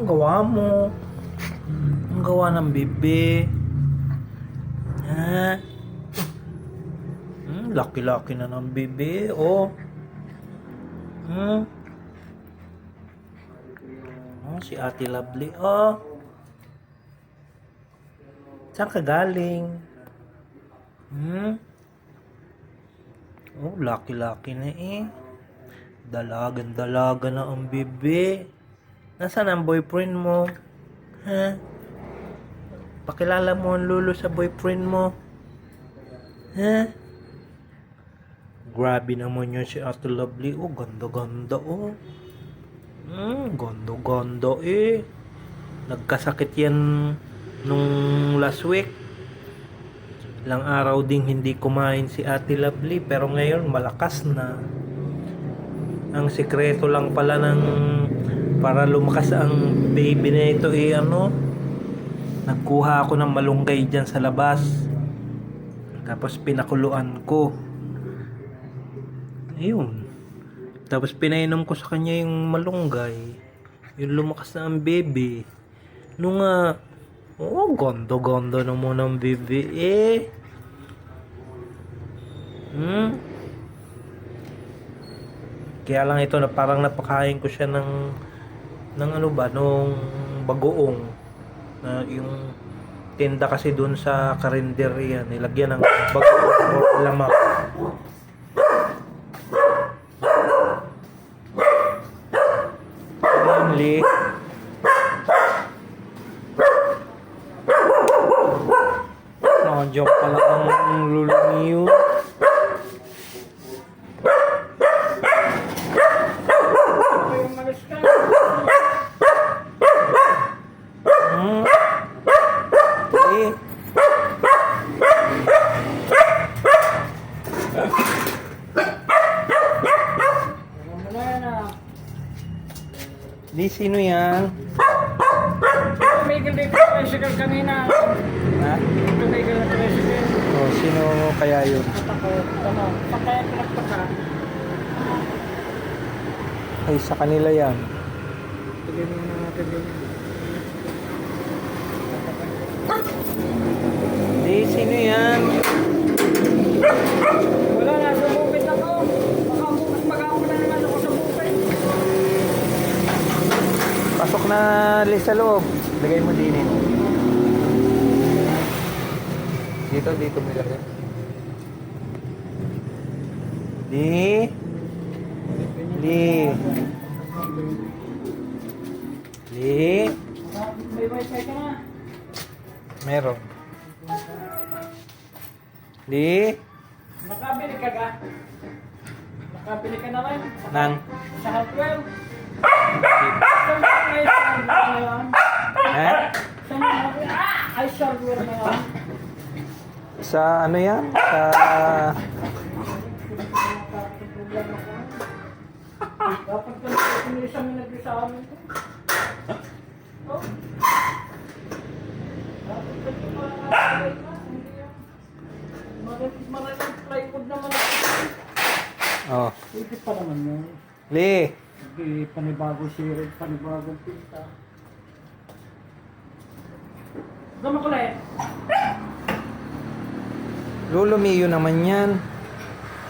Ang gawa mo. Ang gawa ng bebe. Ha? Laki-laki na ng bebe. Oh. Oh, si Ate Lovely. Oh. Saan ka galing? Oh, laki-laki na eh. Dalagan-dalaga na ang bebe. Nasaan ang boyfriend mo? Ha? Pakilala mo ang lulo sa boyfriend mo. Ha? Grabe naman yun si Ate Lovely. Oh, ganda-ganda oh. Ganda-ganda eh. Nagkasakit yan nung last week. Ilang araw ding hindi kumain si Ate Lovely, pero ngayon malakas na. Ang sikreto lang pala ng para lumakas ang baby na ito eh nagkuha ako ng malunggay dyan sa labas, tapos pinakuluan ko, ayun, tapos pinainom ko sa kanya yung malunggay, yung lumakas na ang baby. Nung ganda-ganda naman ang baby eh. Kaya lang ito na parang napakain ko siya ng nung bagoong na yung tinda kasi dun sa karinderya, nilagyan ng bagoong or lamak. Namely, joke pala ang lulo niyo. Di sino yan? Tumigil dito sa tricycle kanina. Ha? Tumigil na tricycle. Oh, sino kaya yun? At ako, pakaya pinagpaka. Ay, sa kanila yan. Tigil mo na natin din. Di sino yan? Wala na, sa bukid ako. Baka bukas mag-ako na naman ako sa bukid. Pasok na Liz sa loob. Lagay mo din eh. Dito mo ilagay. Li. May wifi ka na. Meron. Li. Nakabili ka ka? Nakabili ka na rin? Nang. Sa hardware? Saan ba kayo sa hardware na yun? Eh? Saan ba hardware? Ay, sa hardware na yun. Sa ano yan? Sa... Dapat ka na pinilisang na nag-isa amin ko. Oh. Dapat ka na makakabalik na. Maraming plywood naman ako. Oh. Pwede pa naman yun. Li. Hindi panibago sirig, panibagong pinta. Gama ko lang. Lolo Mio naman yan.